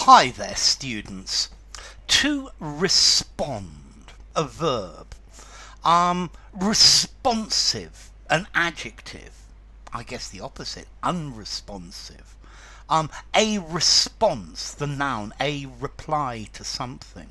Hi there, students. To respond, a verb. Responsive, an adjective. I guess the opposite, unresponsive. A response, the noun, a reply to something.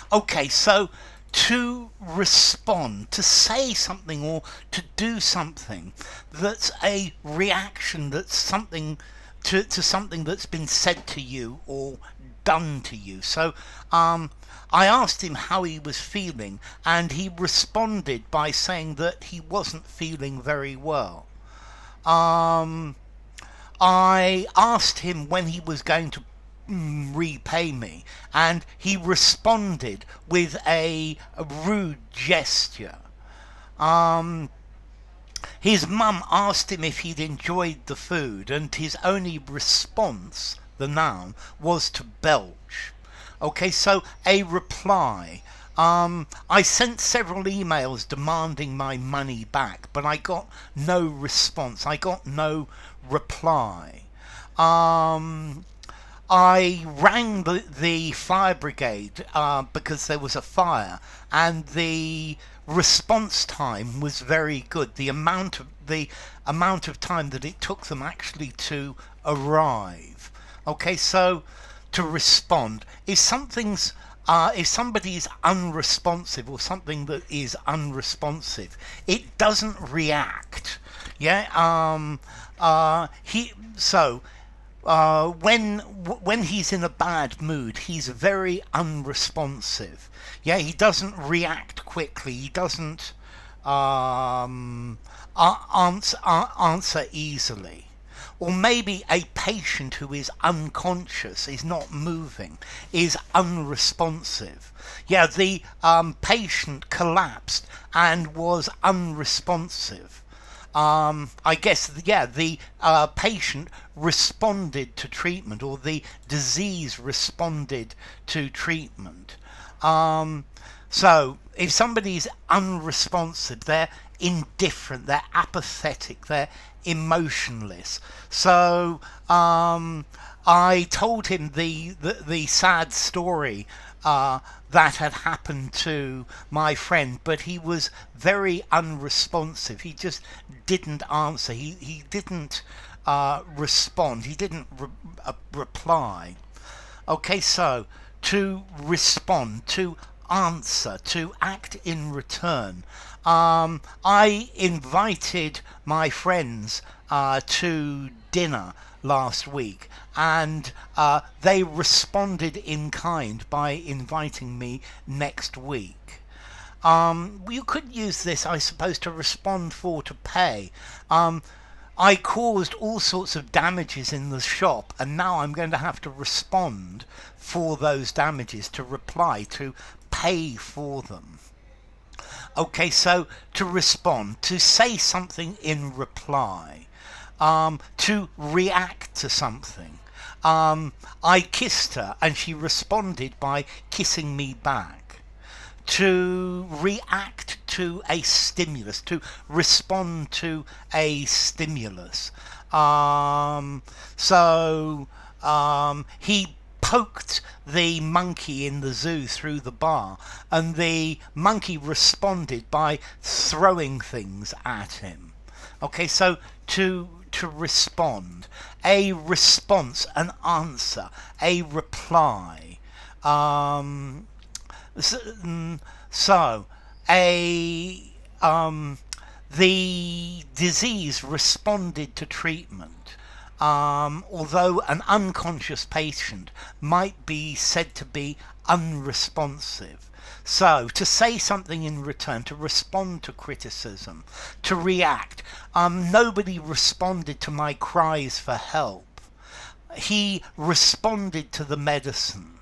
Okay, so to respond, to say something or to do something that's a reaction, that's something to something that's been said to you or done to you. So I asked him how he was feeling, and he responded by saying that he wasn't feeling very well. I asked him when he was going to repay me, and he responded with a rude gesture. His mum asked him if he'd enjoyed the food, and his only response, the noun, was to belch. Okay, so a reply. I sent several emails demanding my money back, but I got no response. I got no reply. I rang the fire brigade because there was a fire, and the response time was very good. The amount of time that it took them actually to arrive. Okay, so to respond, if somebody's unresponsive or something that is unresponsive, it doesn't react. Yeah. When he's in a bad mood, he's very unresponsive. Yeah, he doesn't react quickly. He doesn't answer easily. Or maybe a patient who is unconscious, is not moving, is unresponsive. Yeah, the patient collapsed and was unresponsive. I guess, the patient responded to treatment, or the disease responded to treatment. So if somebody's unresponsive, they're indifferent, they're apathetic, they're emotionless. So I told him the sad story that had happened to my friend, but he was very unresponsive. He just didn't answer. He didn't respond. He didn't reply. Okay, so to respond, to answer, to act in return. I invited my friends to dinner last week, and they responded in kind by inviting me next week. You could use this, I suppose, to respond for, to pay. I caused all sorts of damages in the shop, and now I'm going to have to respond for those damages, to reply, to pay for them. Okay, so to respond, to say something in reply, to react to something. I kissed her and she responded by kissing me back. To react to a stimulus, to respond to a stimulus. He poked the monkey in the zoo through the bar, and the monkey responded by throwing things at him. Okay, so to respond, a response, an answer, a reply. The disease responded to treatment, although an unconscious patient might be said to be unresponsive. So, to say something in return, to respond to criticism, to react. Nobody responded to my cries for help. He responded to the medicine.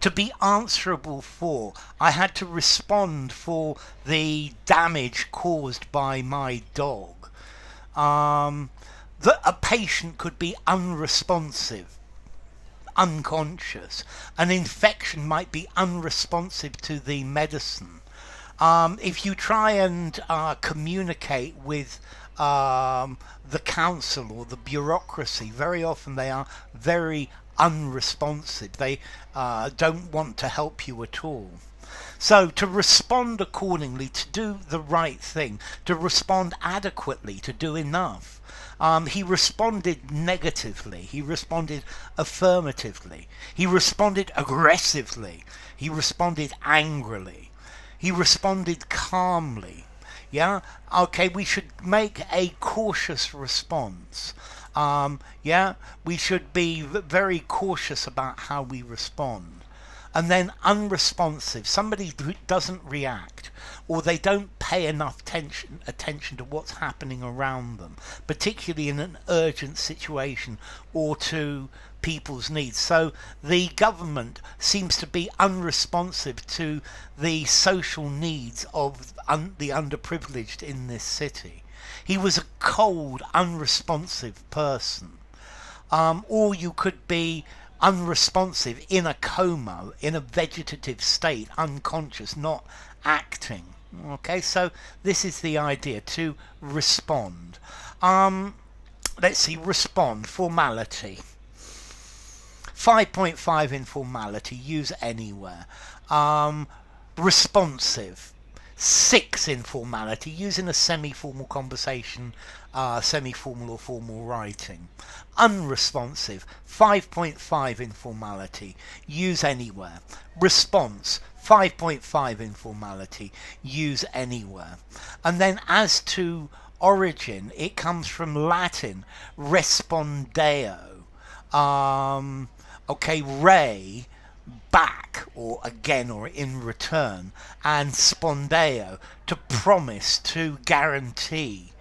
To be answerable for, I had to respond for the damage caused by my dog. That a patient could be unresponsive, unconscious. An infection might be unresponsive to the medicine. If you try and communicate with the council or the bureaucracy, very often they are very unresponsive. They don't want to help you at all. So to respond accordingly, to do the right thing, to respond adequately, to do enough. He responded negatively. He responded affirmatively. He responded aggressively. He responded angrily. He responded calmly. Yeah? Okay, we should make a cautious response. Yeah? We should be very cautious about how we respond. And then unresponsive, somebody who doesn't react, or they don't pay enough attention to what's happening around them, particularly in an urgent situation or to people's needs. So the government seems to be unresponsive to the social needs of the underprivileged in this city. He was a cold, unresponsive person. Or you could be unresponsive in a coma, in a vegetative state, unconscious, not acting. Okay, so this is the idea, to respond. Let's see, respond, formality. 5.5 in formality, use anywhere. Responsive. 6 in formality, using a semi-formal conversation, semi-formal or formal writing. Unresponsive, 5.5 in formality, use anywhere. Response, 5.5 in formality, use anywhere. And then as to origin, it comes from Latin, respondeo. Okay, re, back or again or in return, and spondeo, to promise, to guarantee.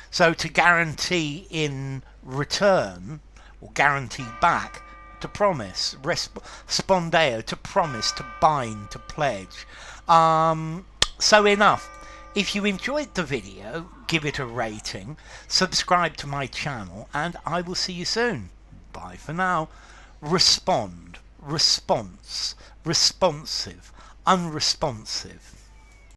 So to guarantee in return or guarantee back, to promise. Spondeo, to promise, to bind, to pledge. So enough. If you enjoyed the video, give it a rating, subscribe to my channel, and I will see you soon. Bye for now. Respond, response, responsive, unresponsive.